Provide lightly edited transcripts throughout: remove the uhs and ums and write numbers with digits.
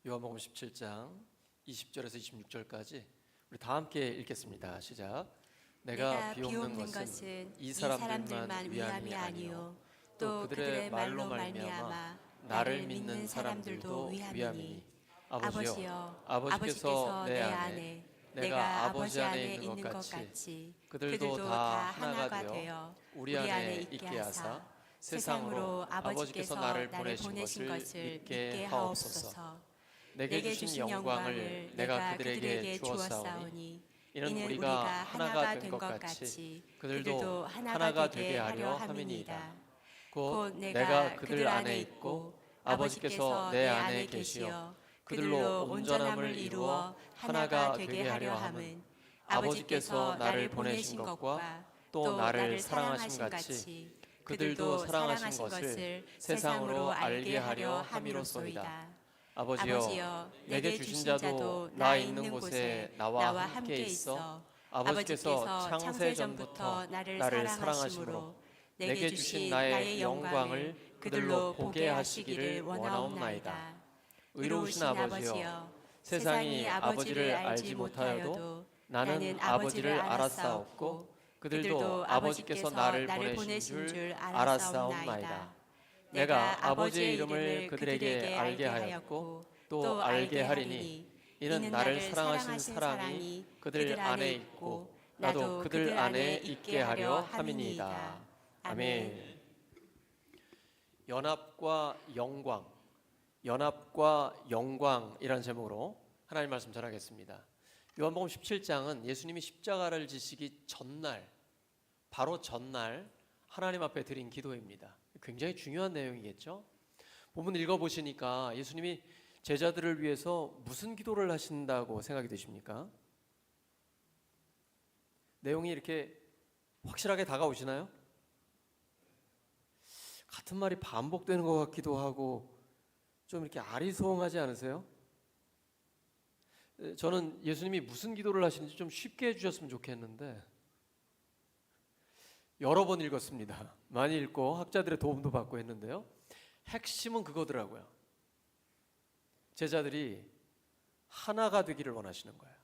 요한복음 17장 20절에서 26절까지 우리 다 함께 읽겠습니다. 시작. 내가 비옵는 것은 이 사람들만 위함이 아니요 또 그들의 말로 말미암아 나를 믿는 사람들도 위함이니 아버지여 아버지께서 내 안에 내가 아버지 안에 있는 것 같이 그들도 다 하나가 되어 우리 안에 있게 하사 세상으로 아버지께서 나를 보내신 것을 믿게 하옵소서. 내게 주신 영광을 내가 그들에게 주었사오니 이는 우리가 하나가 된 것 같이 그들도 하나가 되게 하려 함이니이다. 곧 내가 그들 안에 있고 아버지께서 내 안에 계시어 그들로 온전함을 이루어 하나가 되게 하려 함은 아버지께서 나를 보내신 것과 또 나를 사랑하신 같이 그들도 사랑하신 것을 세상으로 알게 하려 함이로소이다. 아버지여 내게 주신 자도 나 있는 곳에 나와 함께 있어 아버지께서 창세 전부터 나를 사랑하심으로 내게 주신 나의 영광을 그들로 보게 하시기를 원하옵나이다. 의로우신 아버지여 세상이 아버지를 알지 못하여도 나는 아버지를 알았사옵고 그들도 아버지께서 나를 보내신 줄 알았사옵나이다. 내가 아버지의 이름을 그들에게 알게 하였고 또 알게 하리니 이는 나를 사랑하신 사랑이 그들 안에 있고 나도 그들 안에 있게 하려 함이니이다. 아멘. 연합과 영광, 연합과 영광이라는 제목으로 하나님 말씀 전하겠습니다. 요한복음 17장은 예수님이 십자가를 지시기 전날, 바로 전날 하나님 앞에 드린 기도입니다. 굉장히 중요한 내용이겠죠. 본문 읽어보시니까 예수님이 제자들을 위해서 무슨 기도를 하신다고 생각이 되십니까? 내용이 이렇게 확실하게 다가오시나요? 같은 말이 반복되는 것 같기도 하고 좀 이렇게 아리송하지 않으세요? 저는 예수님이 무슨 기도를 하시는지 좀 쉽게 해주셨으면 좋겠는데 여러 번 읽었습니다. 많이 읽고 학자들의 도움도 받고 했는데요. 핵심은 그거더라고요. 제자들이 하나가 되기를 원하시는 거예요.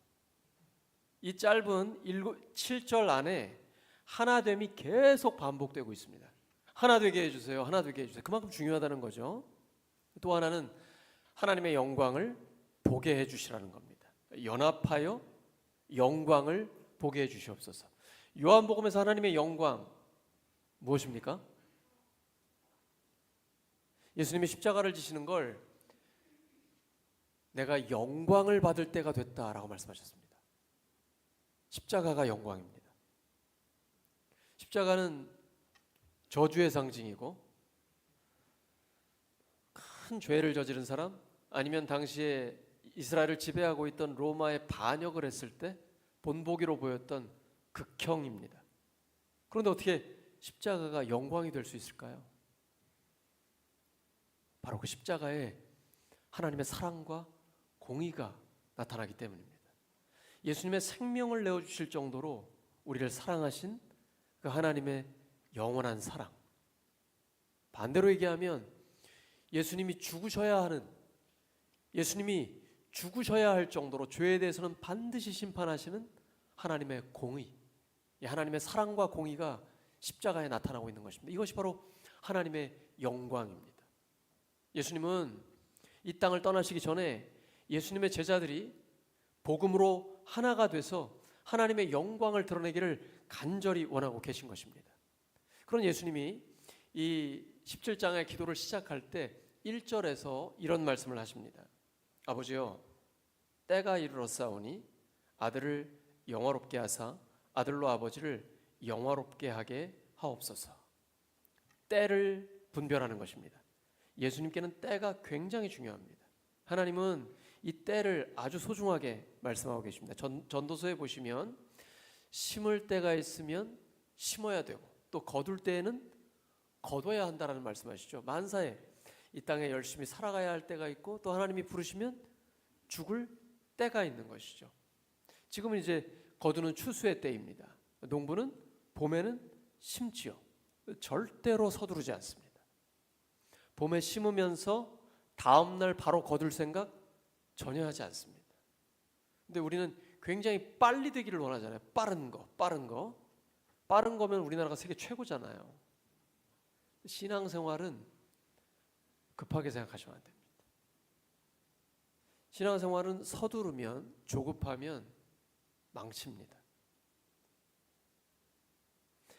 이 짧은 7절 안에 하나됨이 계속 반복되고 있습니다. 하나 되게 해주세요. 하나 되게 해주세요. 그만큼 중요하다는 거죠. 또 하나는 하나님의 영광을 보게 해주시라는 겁니다. 연합하여 영광을 보게 해주시옵소서. 요한복음에서 하나님의 영광 무엇입니까? 예수님이 십자가를 지시는 걸 내가 영광을 받을 때가 됐다라고 말씀하셨습니다. 십자가가 영광입니다. 십자가는 저주의 상징이고 큰 죄를 저지른 사람 아니면 당시에 이스라엘을 지배하고 있던 로마에 반역을 했을 때 본보기로 보였던 극형입니다. 그런데 어떻게 십자가가 영광이 될 수 있을까요? 바로 그 십자가에 하나님의 사랑과 공의가 나타나기 때문입니다. 예수님의 생명을 내어주실 정도로 우리를 사랑하신 그 하나님의 영원한 사랑. 반대로 얘기하면 예수님이 죽으셔야 할 정도로 죄에 대해서는 반드시 심판하시는 하나님의 공의, 하나님의 사랑과 공의가 십자가에 나타나고 있는 것입니다. 이것이 바로 하나님의 영광입니다. 예수님은 이 땅을 떠나시기 전에 예수님의 제자들이 복음으로 하나가 돼서 하나님의 영광을 드러내기를 간절히 원하고 계신 것입니다. 그런 예수님이 이 17장의 기도를 시작할 때 1절에서 이런 말씀을 하십니다. 아버지여 때가 이르렀사오니 아들을 영화롭게 하사 아들로 아버지를 영화롭게 하게 하옵소서. 때를 분별하는 것입니다. 예수님께는 때가 굉장히 중요합니다. 하나님은 이 때를 아주 소중하게 말씀하고 계십니다. 전도서에 보시면 심을 때가 있으면 심어야 되고 또 거둘 때에는 거둬야 한다라는 말씀하시죠. 만사에 이 땅에 열심히 살아가야 할 때가 있고 또 하나님이 부르시면 죽을 때가 있는 것이죠. 지금은 이제 거두는 추수의 때입니다. 농부는 봄에는 심지요. 절대로 서두르지 않습니다. 봄에 심으면서 다음 날 바로 거둘 생각 전혀 하지 않습니다. 근데 우리는 굉장히 빨리 되기를 원하잖아요. 빠른 거면 우리나라가 세계 최고잖아요. 신앙생활은 급하게 생각하시면 안 됩니다. 신앙생활은 서두르면, 조급하면 망칩니다.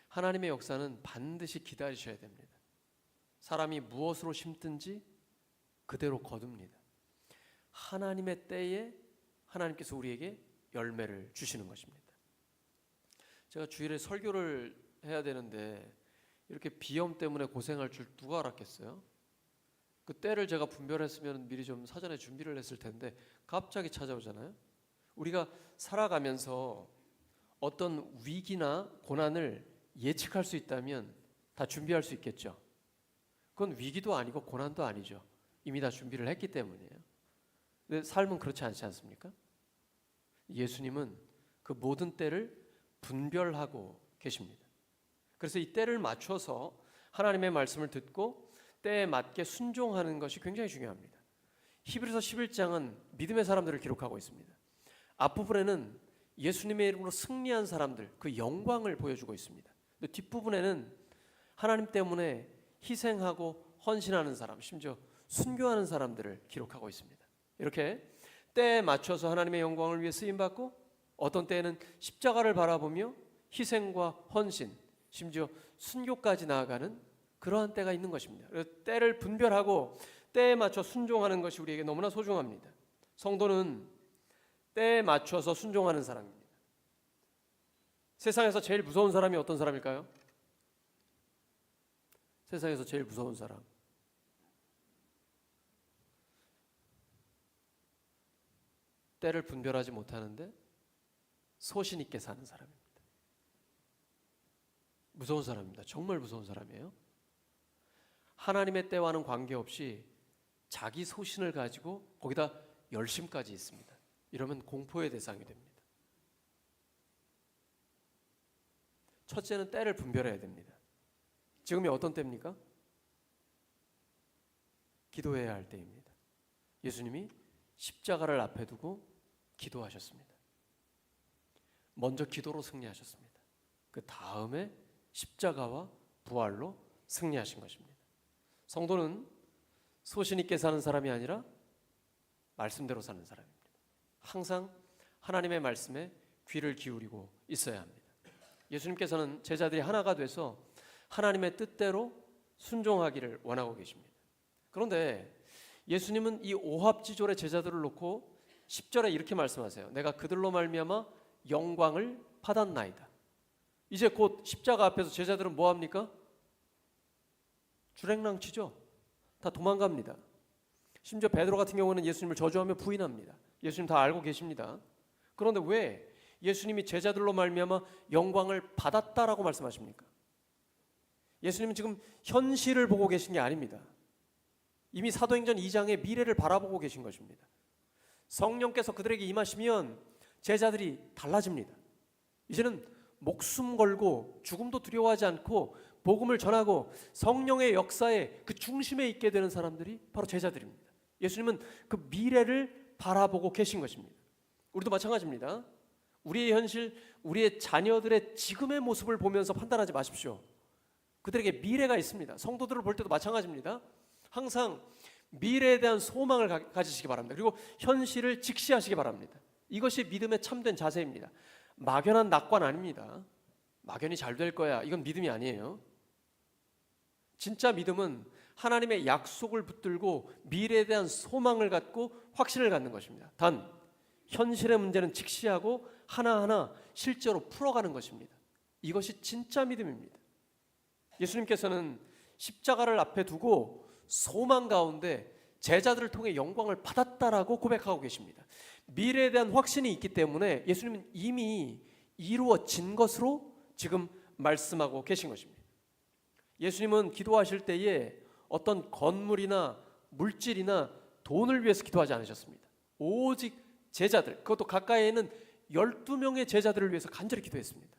하나님의 역사는 반드시 기다리셔야 됩니다. 사람이 무엇으로 심든지 그대로 거둡니다. 하나님의 때에 하나님께서 우리에게 열매를 주시는 것입니다. 제가 주일에 설교를 해야 되는데 이렇게 비염 때문에 고생할 줄 누가 알았겠어요? 그 때를 제가 분별했으면 미리 좀 사전에 준비를 했을 텐데 갑자기 찾아오잖아요. 우리가 살아가면서 어떤 위기나 고난을 예측할 수 있다면 다 준비할 수 있겠죠. 그건 위기도 아니고 고난도 아니죠. 이미 다 준비를 했기 때문이에요. 근데 삶은 그렇지 않지 않습니까? 예수님은 그 모든 때를 분별하고 계십니다. 그래서 이 때를 맞춰서 하나님의 말씀을 듣고 때에 맞게 순종하는 것이 굉장히 중요합니다. 히브리서 11장은 믿음의 사람들을 기록하고 있습니다. 앞부분에는 예수님의 이름으로 승리한 사람들, 그 영광을 보여주고 있습니다. 근데 뒷부분에는 하나님 때문에 희생하고 헌신하는 사람, 심지어 순교하는 사람들을 기록하고 있습니다. 이렇게 때에 맞춰서 하나님의 영광을 위해 쓰임받고 어떤 때에는 십자가를 바라보며 희생과 헌신, 심지어 순교까지 나아가는 그러한 때가 있는 것입니다. 때를 분별하고 때에 맞춰 순종하는 것이 우리에게 너무나 소중합니다. 성도는 때에 맞춰서 순종하는 사람입니다. 세상에서 제일 무서운 사람이 어떤 사람일까요? 세상에서 제일 무서운 사람. 때를 분별하지 못하는데 소신 있게 사는 사람입니다. 무서운 사람입니다. 정말 무서운 사람이에요. 하나님의 때와는 관계없이 자기 소신을 가지고 거기다 열심까지 있습니다. 이러면 공포의 대상이 됩니다. 첫째는 때를 분별해야 됩니다. 지금이 어떤 때입니까? 기도해야 할 때입니다. 예수님이 십자가를 앞에 두고 기도하셨습니다. 먼저 기도로 승리하셨습니다. 그 다음에 십자가와 부활로 승리하신 것입니다. 성도는 소신 있게 사는 사람이 아니라 말씀대로 사는 사람입니다. 항상 하나님의 말씀에 귀를 기울이고 있어야 합니다. 예수님께서는 제자들이 하나가 돼서 하나님의 뜻대로 순종하기를 원하고 계십니다. 그런데 예수님은 이 오합지졸의 제자들을 놓고 10절에 이렇게 말씀하세요. 내가 그들로 말미암아 영광을 받았나이다. 이제 곧 십자가 앞에서 제자들은 뭐합니까? 주랭랑치죠. 다 도망갑니다. 심지어 베드로 같은 경우는 예수님을 저주하며 부인합니다. 예수님 다 알고 계십니다. 그런데 왜 예수님이 제자들로 말미암아 영광을 받았다라고 말씀하십니까? 예수님은 지금 현실을 보고 계신 게 아닙니다. 이미 사도행전 2장의 미래를 바라보고 계신 것입니다. 성령께서 그들에게 임하시면 제자들이 달라집니다. 이제는 목숨 걸고 죽음도 두려워하지 않고 복음을 전하고 성령의 역사에 그 중심에 있게 되는 사람들이 바로 제자들입니다. 예수님은 그 미래를 바라보고 계신 것입니다. 우리도 마찬가지입니다. 우리의 현실, 우리의 자녀들의 지금의 모습을 보면서 판단하지 마십시오. 그들에게 미래가 있습니다. 성도들을 볼 때도 마찬가지입니다. 항상 미래에 대한 소망을 가지시기 바랍니다. 그리고 현실을 직시하시기 바랍니다. 이것이 믿음의 참된 자세입니다. 막연한 낙관 아닙니다. 막연히 잘 될 거야. 이건 믿음이 아니에요. 진짜 믿음은 하나님의 약속을 붙들고 미래에 대한 소망을 갖고 확신을 갖는 것입니다. 단 현실의 문제는 직시하고 하나하나 실제로 풀어가는 것입니다. 이것이 진짜 믿음입니다. 예수님께서는 십자가를 앞에 두고 소망 가운데 제자들을 통해 영광을 받았다라고 고백하고 계십니다. 미래에 대한 확신이 있기 때문에 예수님은 이미 이루어진 것으로 지금 말씀하고 계신 것입니다. 예수님은 기도하실 때에 어떤 건물이나 물질이나 돈을 위해서 기도하지 않으셨습니다. 오직 제자들, 그것도 가까이에 있는 12명의 제자들을 위해서 간절히 기도했습니다.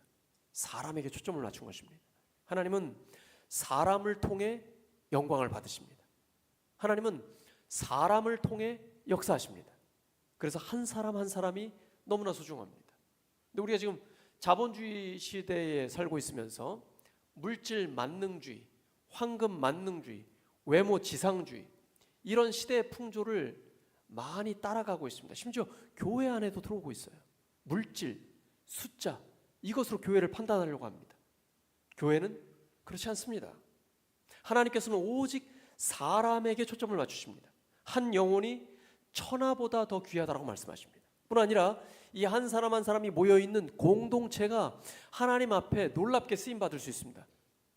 사람에게 초점을 맞춘 것입니다. 하나님은 사람을 통해 영광을 받으십니다. 하나님은 사람을 통해 역사하십니다. 그래서 한 사람 한 사람이 너무나 소중합니다. 근데 우리가 지금 자본주의 시대에 살고 있으면서 물질 만능주의, 황금 만능주의, 외모 지상주의, 이런 시대의 풍조를 많이 따라가고 있습니다. 심지어 교회 안에도 들어오고 있어요. 물질, 숫자, 이것으로 교회를 판단하려고 합니다. 교회는 그렇지 않습니다. 하나님께서는 오직 사람에게 초점을 맞추십니다. 한 영혼이 천하보다 더 귀하다라고 말씀하십니다. 뿐 아니라 이 한 사람 한 사람이 모여있는 공동체가 하나님 앞에 놀랍게 쓰임받을 수 있습니다.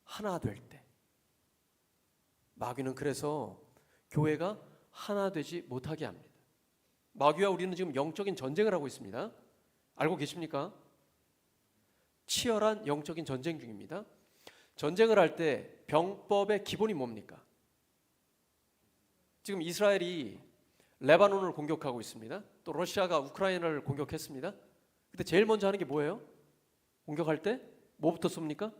하나 될 때. 마귀는 그래서 교회가 하나 되지 못하게 합니다. 마귀와 우리는 지금 영적인 전쟁을 하고 있습니다. 알고 계십니까? 치열한 영적인 전쟁 중입니다. 전쟁을 할 때 병법의 기본이 뭡니까? 지금 이스라엘이 레바논을 공격하고 있습니다. 또 러시아가 우크라이나를 공격했습니다. 그때 제일 먼저 하는 게 뭐예요? 공격할 때 뭐부터 쏩니까?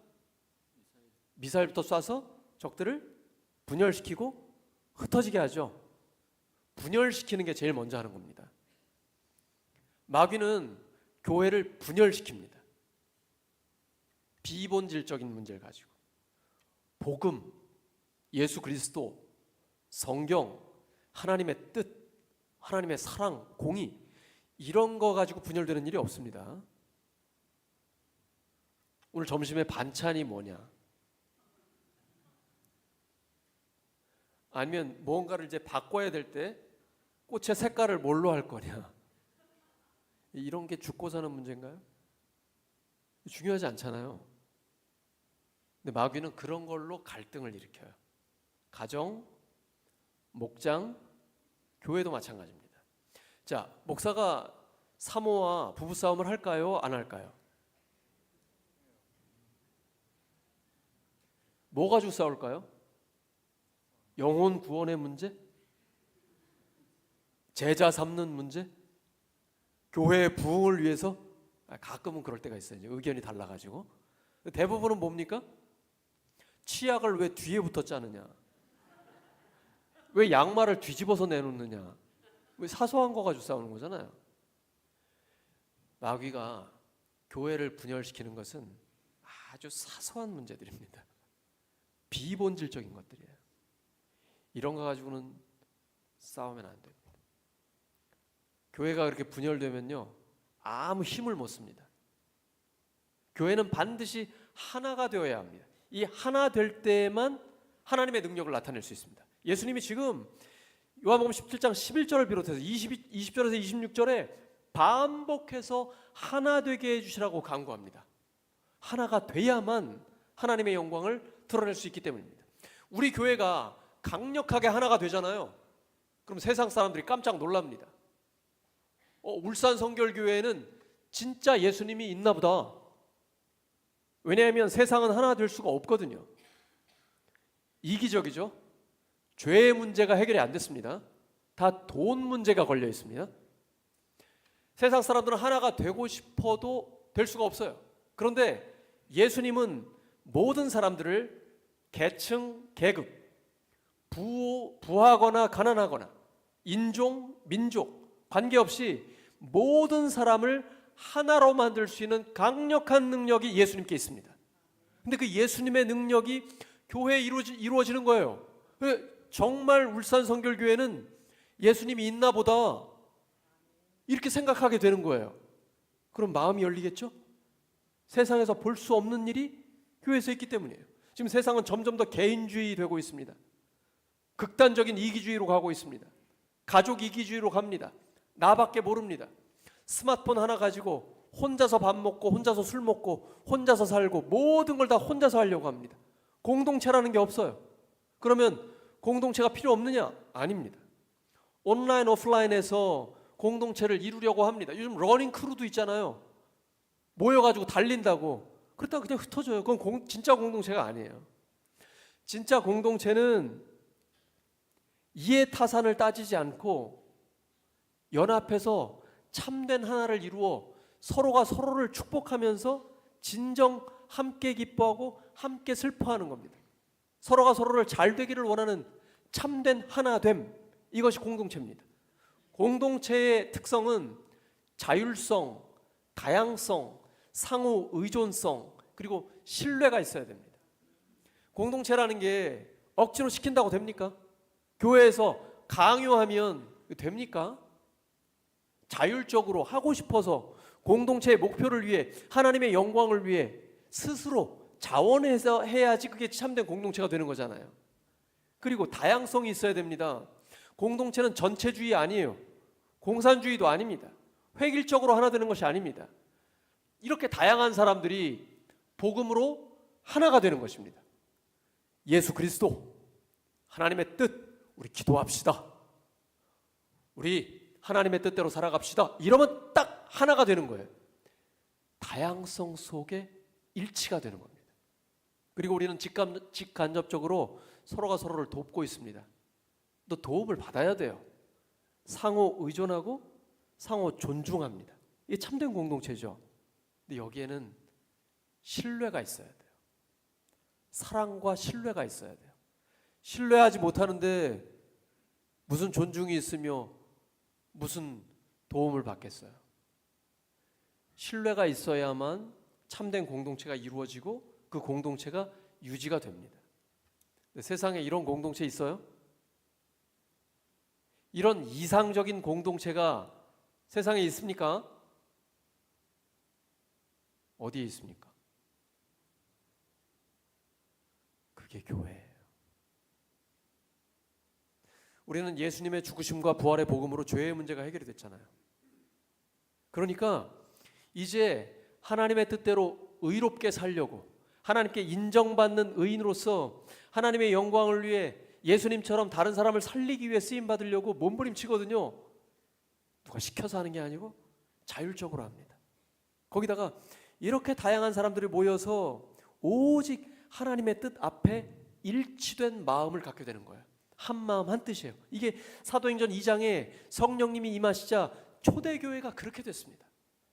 미사일부터 쏴서 적들을 분열시키고 흩어지게 하죠. 분열시키는 게 제일 먼저 하는 겁니다. 마귀는 교회를 분열시킵니다. 비본질적인 문제를 가지고 복음, 예수 그리스도, 성경, 하나님의 뜻, 하나님의 사랑, 공의, 이런 거 가지고 분열되는 일이 없습니다. 오늘 점심에 반찬이 뭐냐? 아니면 뭔가를 이제 바꿔야 될 때 꽃의 색깔을 뭘로 할 거냐? 이런 게 죽고 사는 문제인가요? 중요하지 않잖아요. 근데 마귀는 그런 걸로 갈등을 일으켜요. 가정, 목장, 교회도 마찬가지입니다. 자, 목사가 사모와 부부싸움을 할까요? 안 할까요? 뭐 가지고 싸울까요? 영혼 구원의 문제? 제자 삼는 문제? 교회의 부흥을 위해서? 가끔은 그럴 때가 있어요. 의견이 달라가지고. 대부분은 뭡니까? 치약을 왜 뒤에부터 짜느냐? 왜 양말을 뒤집어서 내놓느냐? 왜 사소한 거 가지고 싸우는 거잖아요. 마귀가 교회를 분열시키는 것은 아주 사소한 문제들입니다. 비본질적인 것들이에요. 이런 거 가지고는 싸우면 안 됩니다. 교회가 그렇게 분열되면요, 아무 힘을 못 씁니다. 교회는 반드시 하나가 되어야 합니다. 이 하나 될 때만 하나님의 능력을 나타낼 수 있습니다. 예수님이 지금 요한복음 17장 11절을 비롯해서 20절에서 26절에 반복해서 하나 되게 해주시라고 간구합니다. 하나가 돼야만 하나님의 영광을 드러낼 수 있기 때문입니다. 우리 교회가 강력하게 하나가 되잖아요. 그럼 세상 사람들이 깜짝 놀랍니다. 울산 성결교회에는 진짜 예수님이 있나 보다. 왜냐하면 세상은 하나 될 수가 없거든요. 이기적이죠. 죄의 문제가 해결이 안 됐습니다. 다 돈 문제가 걸려 있습니다. 세상 사람들은 하나가 되고 싶어도 될 수가 없어요. 그런데 예수님은 모든 사람들을 계층, 계급, 부하거나 가난하거나 인종, 민족 관계없이 모든 사람을 하나로 만들 수 있는 강력한 능력이 예수님께 있습니다. 근데 그 예수님의 능력이 교회에 이루어지는 거예요. 정말 울산 성결교회는 예수님이 있나 보다 이렇게 생각하게 되는 거예요. 그럼 마음이 열리겠죠? 세상에서 볼 수 없는 일이 교회에서 있기 때문이에요. 지금 세상은 점점 더 개인주의 되고 있습니다. 극단적인 이기주의로 가고 있습니다. 가족 이기주의로 갑니다. 나밖에 모릅니다. 스마트폰 하나 가지고 혼자서 밥 먹고 혼자서 술 먹고 혼자서 살고 모든 걸 다 혼자서 하려고 합니다. 공동체라는 게 없어요. 그러면 공동체가 필요 없느냐? 아닙니다. 온라인 오프라인에서 공동체를 이루려고 합니다. 요즘 러닝 크루도 있잖아요. 모여가지고 달린다고. 그렇다고 그냥 흩어져요. 그건 진짜 공동체가 아니에요. 진짜 공동체는 이해타산을 따지지 않고 연합해서 참된 하나를 이루어 서로가 서로를 축복하면서 진정 함께 기뻐하고 함께 슬퍼하는 겁니다. 서로가 서로를 잘 되기를 원하는 참된 하나됨, 이것이 공동체입니다. 공동체의 특성은 자율성, 다양성, 상호 의존성, 그리고 신뢰가 있어야 됩니다. 공동체라는 게 억지로 시킨다고 됩니까? 교회에서 강요하면 됩니까? 자율적으로 하고 싶어서 공동체의 목표를 위해, 하나님의 영광을 위해 스스로 자원해서 해야지 그게 참된 공동체가 되는 거잖아요. 그리고 다양성이 있어야 됩니다. 공동체는 전체주의 아니에요. 공산주의도 아닙니다. 획일적으로 하나 되는 것이 아닙니다. 이렇게 다양한 사람들이 복음으로 하나가 되는 것입니다. 예수 그리스도, 하나님의 뜻, 우리 기도합시다. 우리 하나님의 뜻대로 살아갑시다. 이러면 딱 하나가 되는 거예요. 다양성 속에 일치가 되는 겁니다. 그리고 우리는 직간접적으로 서로가 서로를 돕고 있습니다. 또 도움을 받아야 돼요. 상호 의존하고 상호 존중합니다. 이게 참된 공동체죠. 근데 여기에는 신뢰가 있어야 돼요. 사랑과 신뢰가 있어야 돼요. 신뢰하지 못하는데 무슨 존중이 있으며 무슨 도움을 받겠어요. 신뢰가 있어야만 참된 공동체가 이루어지고 그 공동체가 유지가 됩니다. 세상에 이런 공동체 있어요? 이런 이상적인 공동체가 세상에 있습니까? 어디에 있습니까? 그게 교회예요. 우리는 예수님의 죽으심과 부활의 복음으로 죄의 문제가 해결이 됐잖아요. 그러니까 이제 하나님의 뜻대로 의롭게 살려고, 하나님께 인정받는 의인으로서 하나님의 영광을 위해 예수님처럼 다른 사람을 살리기 위해 쓰임받으려고 몸부림치거든요. 누가 시켜서 하는 게 아니고 자율적으로 합니다. 거기다가 이렇게 다양한 사람들이 모여서 오직 하나님의 뜻 앞에 일치된 마음을 갖게 되는 거예요. 한 마음 한 뜻이에요. 이게 사도행전 2장에 성령님이 임하시자 초대교회가 그렇게 됐습니다.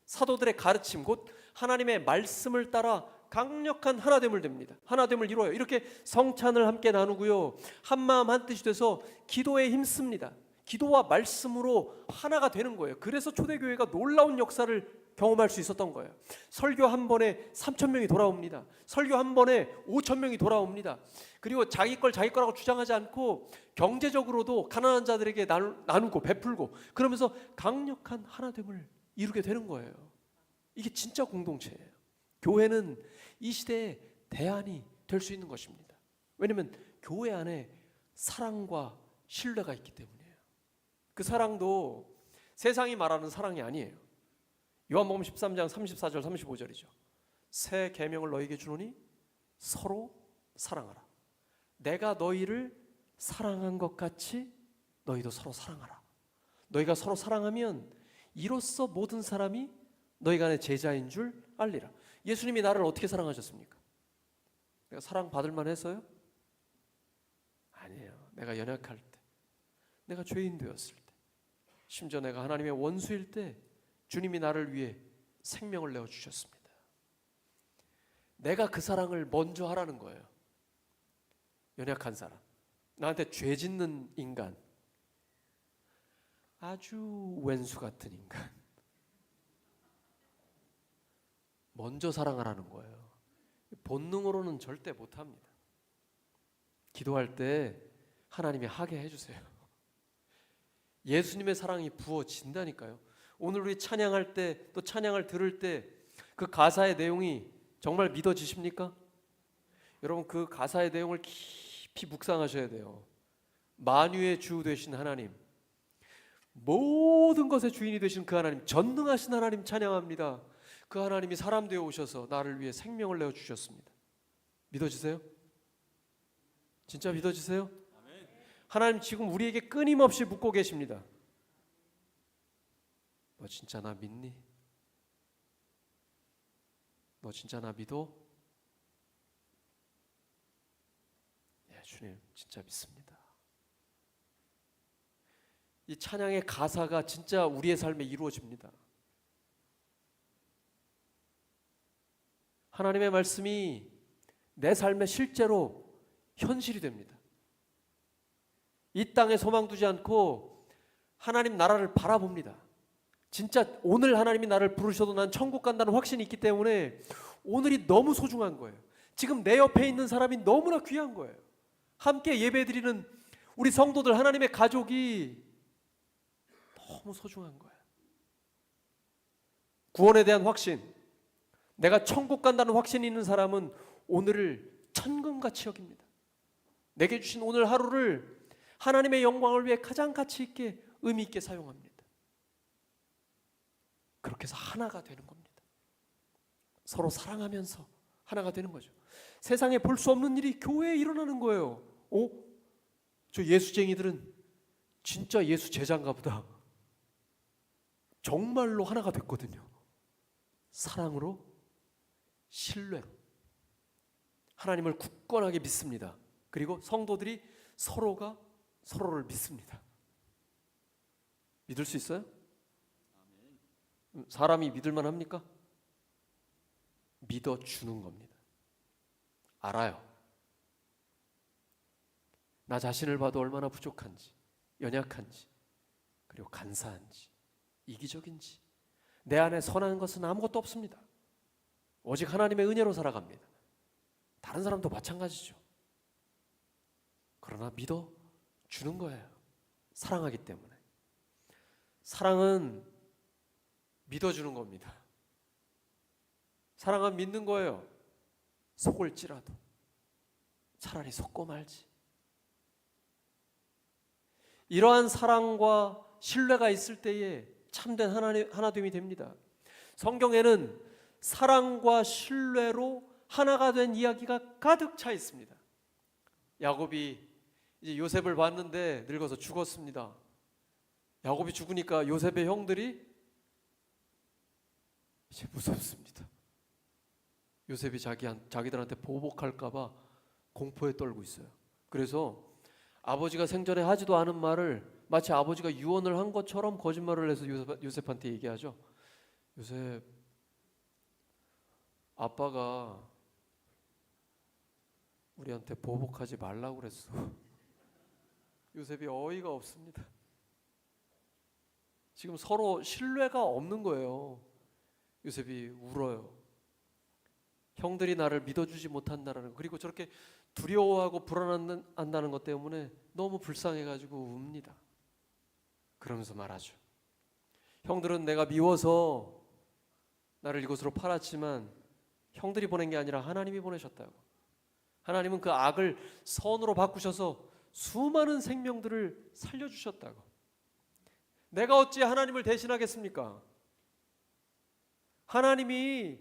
사도들의 가르침, 곧 하나님의 말씀을 따라 강력한 하나됨을 됩니다. 하나됨을 이루어요. 이렇게 성찬을 함께 나누고요, 한 마음 한 뜻이 돼서 기도에 힘씁니다. 기도와 말씀으로 하나가 되는 거예요. 그래서 초대교회가 놀라운 역사를 경험할 수 있었던 거예요. 설교 한 번에 3,000명이 돌아옵니다. 설교 한 번에 5,000명이 돌아옵니다. 그리고 자기 거라고 주장하지 않고 경제적으로도 가난한 자들에게 나누고 베풀고, 그러면서 강력한 하나됨을 이루게 되는 거예요. 이게 진짜 공동체예요. 교회는 이 시대의 대안이 될 수 있는 것입니다. 왜냐하면 교회 안에 사랑과 신뢰가 있기 때문이에요. 그 사랑도 세상이 말하는 사랑이 아니에요. 요한복음 13장 34절 35절이죠. 새 계명을 너희에게 주노니 서로 사랑하라. 내가 너희를 사랑한 것 같이 너희도 서로 사랑하라. 너희가 서로 사랑하면 이로써 모든 사람이 너희가 내 제자인 줄 알리라. 예수님이 나를 어떻게 사랑하셨습니까? 내가 사랑받을 만했어요? 아니에요. 내가 연약할 때, 내가 죄인 되었을 때, 심지어 내가 하나님의 원수일 때 주님이 나를 위해 생명을 내어주셨습니다. 내가 그 사랑을 먼저 하라는 거예요. 연약한 사람, 나한테 죄 짓는 인간, 아주 왼수 같은 인간, 먼저 사랑하라는 거예요. 본능으로는 절대 못합니다. 기도할 때 하나님이 하게 해주세요. 예수님의 사랑이 부어진다니까요. 오늘 우리 찬양할 때, 또 찬양을 들을 때 그 가사의 내용이 정말 믿어지십니까? 여러분, 그 가사의 내용을 깊이 묵상하셔야 돼요. 만유의 주 되신 하나님, 모든 것의 주인이 되신 그 하나님, 전능하신 하나님 찬양합니다. 그 하나님이 사람 되어 오셔서 나를 위해 생명을 내어주셨습니다. 믿어지세요? 진짜 믿어지세요? 하나님 지금 우리에게 끊임없이 묻고 계십니다. 너 진짜 나 믿니? 너 진짜 나 믿어? 네, 주님 진짜 믿습니다. 이 찬양의 가사가 진짜 우리의 삶에 이루어집니다. 하나님의 말씀이 내 삶에 실제로 현실이 됩니다. 이 땅에 소망 두지 않고 하나님 나라를 바라봅니다. 진짜 오늘 하나님이 나를 부르셔도 난 천국 간다는 확신이 있기 때문에 오늘이 너무 소중한 거예요. 지금 내 옆에 있는 사람이 너무나 귀한 거예요. 함께 예배드리는 우리 성도들, 하나님의 가족이 너무 소중한 거예요. 구원에 대한 확신, 내가 천국 간다는 확신이 있는 사람은 오늘을 천금같이 여깁니다. 내게 주신 오늘 하루를 하나님의 영광을 위해 가장 가치 있게 의미 있게 사용합니다. 그렇게 해서 하나가 되는 겁니다. 서로 사랑하면서 하나가 되는 거죠. 세상에 볼 수 없는 일이 교회에 일어나는 거예요. 저 예수쟁이들은 진짜 예수 제자인가 보다. 정말로 하나가 됐거든요. 사랑으로, 신뢰로 하나님을 굳건하게 믿습니다. 그리고 성도들이 서로가 서로를 믿습니다. 믿을 수 있어요? 사람이 믿을만 합니까? 믿어주는 겁니다. 알아요. 나 자신을 봐도 얼마나 부족한지, 연약한지, 그리고 간사한지, 이기적인지. 내 안에 선한 것은 아무것도 없습니다. 오직 하나님의 은혜로 살아갑니다. 다른 사람도 마찬가지죠. 그러나 믿어주는 거예요. 사랑하기 때문에. 사랑은 믿어주는 겁니다. 사랑은 믿는 거예요. 속을지라도 차라리 속고 말지. 이러한 사랑과 신뢰가 있을 때에 참된 하나됨이 됩니다. 성경에는 사랑과 신뢰로 하나가 된 이야기가 가득 차 있습니다. 야곱이 이제 요셉을 봤는데 늙어서 죽었습니다. 야곱이 죽으니까 요셉의 형들이 이제 무섭습니다. 요셉이 자기들한테 보복할까 봐 공포에 떨고 있어요. 그래서 아버지가 생전에 하지도 않은 말을 마치 아버지가 유언을 한 것처럼 거짓말을 해서 요셉한테 얘기하죠. 요셉, 아빠가 우리한테 보복하지 말라고 그랬어. 요셉이 어이가 없습니다. 지금 서로 신뢰가 없는 거예요. 요셉이 울어요. 형들이 나를 믿어주지 못한다는, 그리고 저렇게 두려워하고 불안한다는 것 때문에 너무 불쌍해가지고 웁니다. 그러면서 말하죠. 형들은 내가 미워서 나를 이곳으로 팔았지만 형들이 보낸 게 아니라 하나님이 보내셨다고. 하나님은 그 악을 선으로 바꾸셔서 수많은 생명들을 살려주셨다고. 내가 어찌 하나님을 대신하겠습니까? 하나님이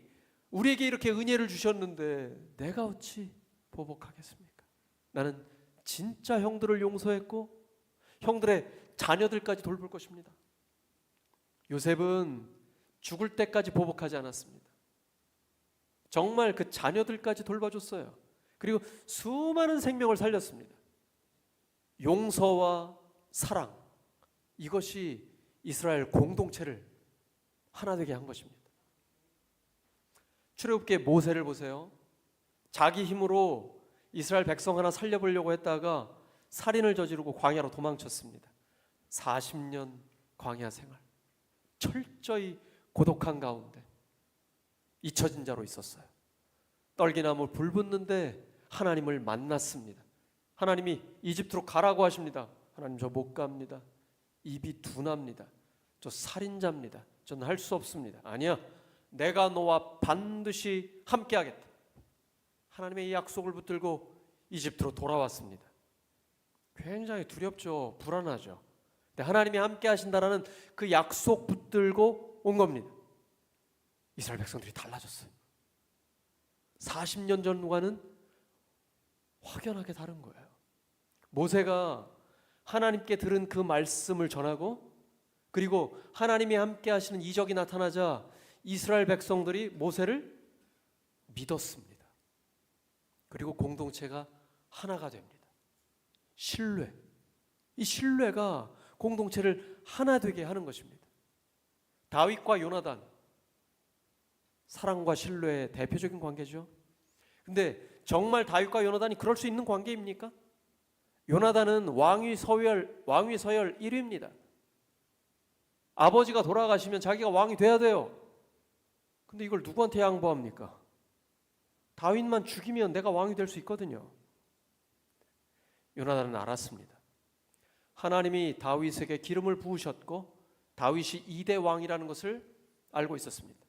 우리에게 이렇게 은혜를 주셨는데 내가 어찌 보복하겠습니까? 나는 진짜 형들을 용서했고 형들의 자녀들까지 돌볼 것입니다. 요셉은 죽을 때까지 보복하지 않았습니다. 정말 그 자녀들까지 돌봐줬어요. 그리고 수많은 생명을 살렸습니다. 용서와 사랑, 이것이 이스라엘 공동체를 하나 되게 한 것입니다. 출애굽기의 모세를 보세요. 자기 힘으로 이스라엘 백성 하나 살려보려고 했다가 살인을 저지르고 광야로 도망쳤습니다. 40년 광야 생활, 철저히 고독한 가운데 잊혀진 자로 있었어요. 떨기나무 불 붙는데 하나님을 만났습니다. 하나님이 이집트로 가라고 하십니다. 하나님, 저 못 갑니다. 입이 둔합니다. 저 살인자입니다. 저는 할 수 없습니다. 아니야, 내가 너와 반드시 함께하겠다. 하나님의 이 약속을 붙들고 이집트로 돌아왔습니다. 굉장히 두렵죠. 불안하죠. 근데 하나님이 함께 하신다라는 그 약속 붙들고 온 겁니다. 이스라엘 백성들이 달라졌어요. 40년 전과는 확연하게 다른 거예요. 모세가 하나님께 들은 그 말씀을 전하고, 그리고 하나님이 함께 하시는 이적이 나타나자 이스라엘 백성들이 모세를 믿었습니다. 그리고 공동체가 하나가 됩니다. 신뢰, 이 신뢰가 공동체를 하나 되게 하는 것입니다. 다윗과 요나단, 사랑과 신뢰의 대표적인 관계죠. 근데 정말 다윗과 요나단이 그럴 수 있는 관계입니까? 요나단은 왕위 서열 1위입니다. 아버지가 돌아가시면 자기가 왕이 돼야 돼요. 근데 이걸 누구한테 양보합니까? 다윗만 죽이면 내가 왕이 될 수 있거든요. 요나단은 알았습니다. 하나님이 다윗에게 기름을 부으셨고 다윗이 2대 왕이라는 것을 알고 있었습니다.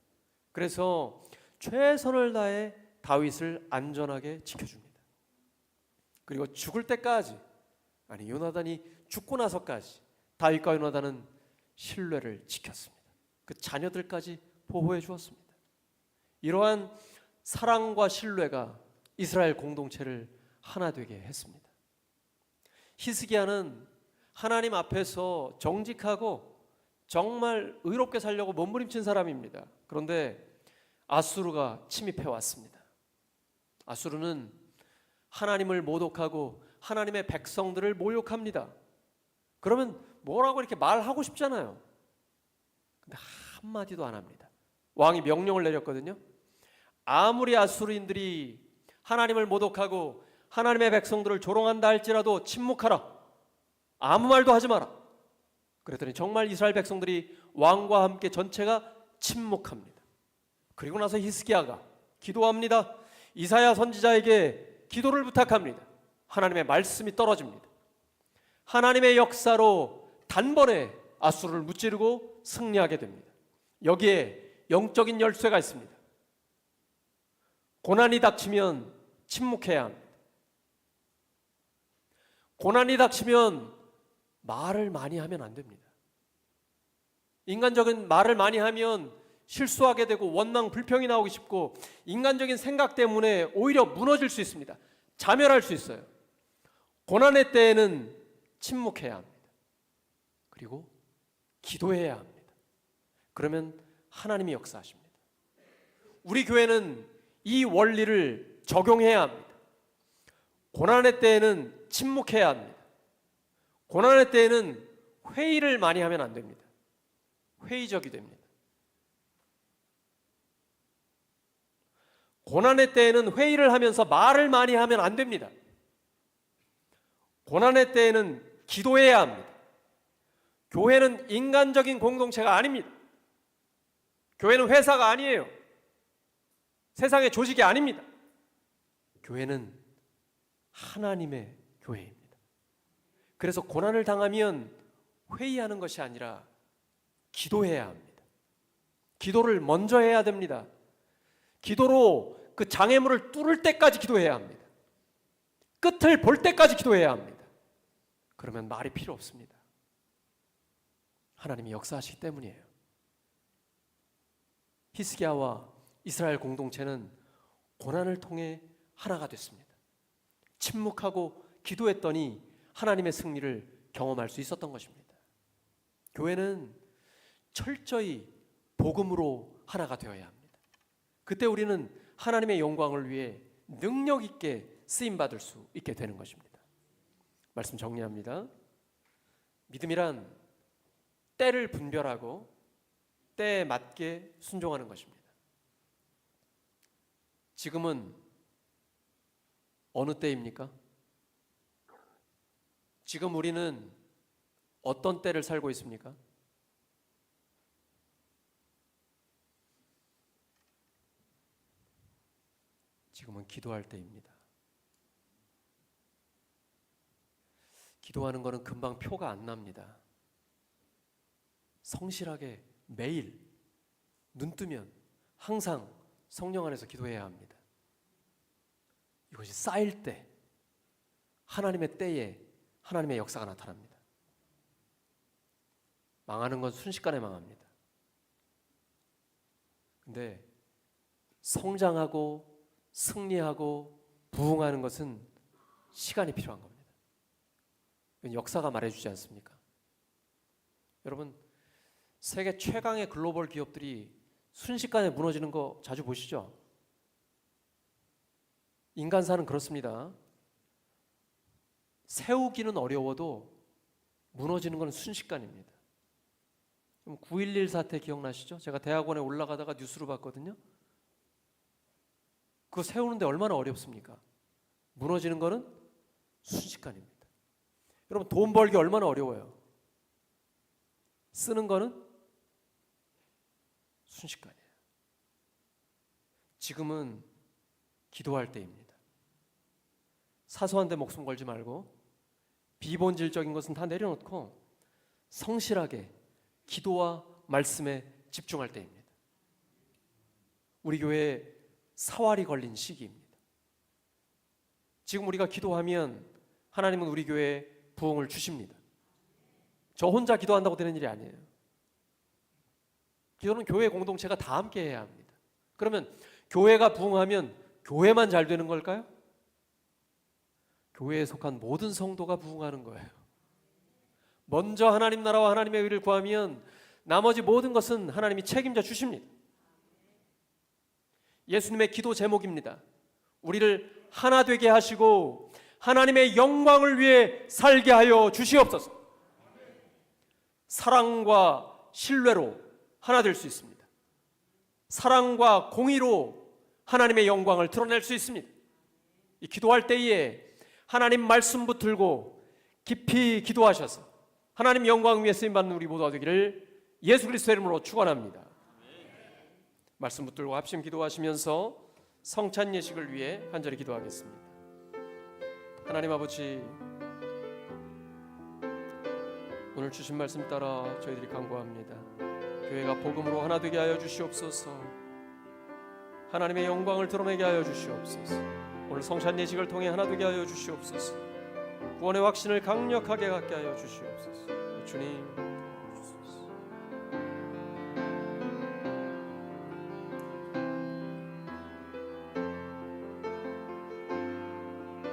그래서 최선을 다해 다윗을 안전하게 지켜줍니다. 그리고 죽을 때까지, 아니 요나단이 죽고 나서까지 다윗과 요나단은 신뢰를 지켰습니다. 그 자녀들까지 보호해 주었습니다. 이러한 사랑과 신뢰가 이스라엘 공동체를 하나 되게 했습니다. 히스기야는 하나님 앞에서 정직하고 정말 의롭게 살려고 몸부림친 사람입니다. 그런데 아수르가 침입해 왔습니다. 아수르는 하나님을 모독하고 하나님의 백성들을 모욕합니다. 그러면 뭐라고 이렇게 말하고 싶잖아요. 근데 한마디도 안 합니다. 왕이 명령을 내렸거든요. 아무리 아수르인들이 하나님을 모독하고 하나님의 백성들을 조롱한다 할지라도 침묵하라. 아무 말도 하지 마라. 그랬더니 정말 이스라엘 백성들이 왕과 함께 전체가 침묵합니다. 그리고 나서 히스기야가 기도합니다. 이사야 선지자에게 기도를 부탁합니다. 하나님의 말씀이 떨어집니다. 하나님의 역사로 단번에 아수르를 무찌르고 승리하게 됩니다. 여기에 영적인 열쇠가 있습니다. 고난이 닥치면 침묵해야 합니다. 고난이 닥치면 말을 많이 하면 안 됩니다. 인간적인 말을 많이 하면 실수하게 되고 원망, 불평이 나오기 쉽고 인간적인 생각 때문에 오히려 무너질 수 있습니다. 자멸할 수 있어요. 고난의 때에는 침묵해야 합니다. 그리고 기도해야 합니다. 그러면 하나님이 역사하십니다. 우리 교회는 이 원리를 적용해야 합니다. 고난의 때에는 침묵해야 합니다. 고난의 때에는 회의를 많이 하면 안 됩니다. 회의적이 됩니다. 고난의 때에는 회의를 하면서 말을 많이 하면 안 됩니다. 고난의 때에는 기도해야 합니다. 교회는 인간적인 공동체가 아닙니다. 교회는 회사가 아니에요. 세상의 조직이 아닙니다. 교회는 하나님의 교회입니다. 그래서 고난을 당하면 회의하는 것이 아니라 기도해야 합니다. 기도를 먼저 해야 됩니다. 기도로 그 장애물을 뚫을 때까지 기도해야 합니다. 끝을 볼 때까지 기도해야 합니다. 그러면 말이 필요 없습니다. 하나님이 역사하시기 때문이에요. 히스기야와 이스라엘 공동체는 고난을 통해 하나가 됐습니다. 침묵하고 기도했더니 하나님의 승리를 경험할 수 있었던 것입니다. 교회는 철저히 복음으로 하나가 되어야 합니다. 그때 우리는 하나님의 영광을 위해 능력 있게 쓰임받을 수 있게 되는 것입니다. 말씀 정리합니다. 믿음이란 때를 분별하고 때에 맞게 순종하는 것입니다. 지금은 어느 때입니까? 지금 우리는 어떤 때를 살고 있습니까? 지금은 기도할 때입니다. 기도하는 것은 금방 표가 안 납니다. 성실하게 매일 눈 뜨면 항상 성령 안에서 기도해야 합니다. 이것이 쌓일 때 하나님의 때에 하나님의 역사가 나타납니다. 망하는 건 순식간에 망합니다. 근데 성장하고 승리하고 부흥하는 것은 시간이 필요한 겁니다. 역사가 말해주지 않습니까? 여러분, 세계 최강의 글로벌 기업들이 순식간에 무너지는 거 자주 보시죠? 인간사는 그렇습니다. 세우기는 어려워도 무너지는 건 순식간입니다. 9.11 사태 기억나시죠? 제가 대학원에 올라가다가 뉴스로 봤거든요. 그거 세우는데 얼마나 어렵습니까? 무너지는 거는 순식간입니다. 여러분, 돈 벌기 얼마나 어려워요. 쓰는 거는 순식간이에요. 지금은 기도할 때입니다. 사소한 데 목숨 걸지 말고 비본질적인 것은 다 내려놓고 성실하게 기도와 말씀에 집중할 때입니다. 우리 교회에 사활이 걸린 시기입니다. 지금 우리가 기도하면 하나님은 우리 교회에 부흥을 주십니다. 저 혼자 기도한다고 되는 일이 아니에요. 기도는 교회 공동체가 다 함께 해야 합니다. 그러면 교회가 부흥하면 교회만 잘 되는 걸까요? 교회에 속한 모든 성도가 부흥하는 거예요. 먼저 하나님 나라와 하나님의 의를 구하면 나머지 모든 것은 하나님이 책임져 주십니다. 예수님의 기도 제목입니다. 우리를 하나 되게 하시고 하나님의 영광을 위해 살게 하여 주시옵소서. 사랑과 신뢰로 하나 될 수 있습니다. 사랑과 공의로 하나님의 영광을 드러낼 수 있습니다. 이 기도할 때에 하나님 말씀 붙들고 깊이 기도하셔서 하나님 영광 위에 쓰임받는 우리 모두가 되기를 예수 그리스도의 이름으로 축원합니다. 말씀 붙들고 합심 기도하시면서 성찬 예식을 위해 간절히 기도하겠습니다. 하나님 아버지, 오늘 주신 말씀 따라 저희들이 간구합니다. 교회가 복음으로 하나 되게 하여 주시옵소서. 하나님의 영광을 드러내게 하여 주시옵소서. 오늘 성찬 예식을 통해 하나 되게 하여 주시옵소서. 구원의 확신을 강력하게 갖게 하여 주시옵소서. 주님,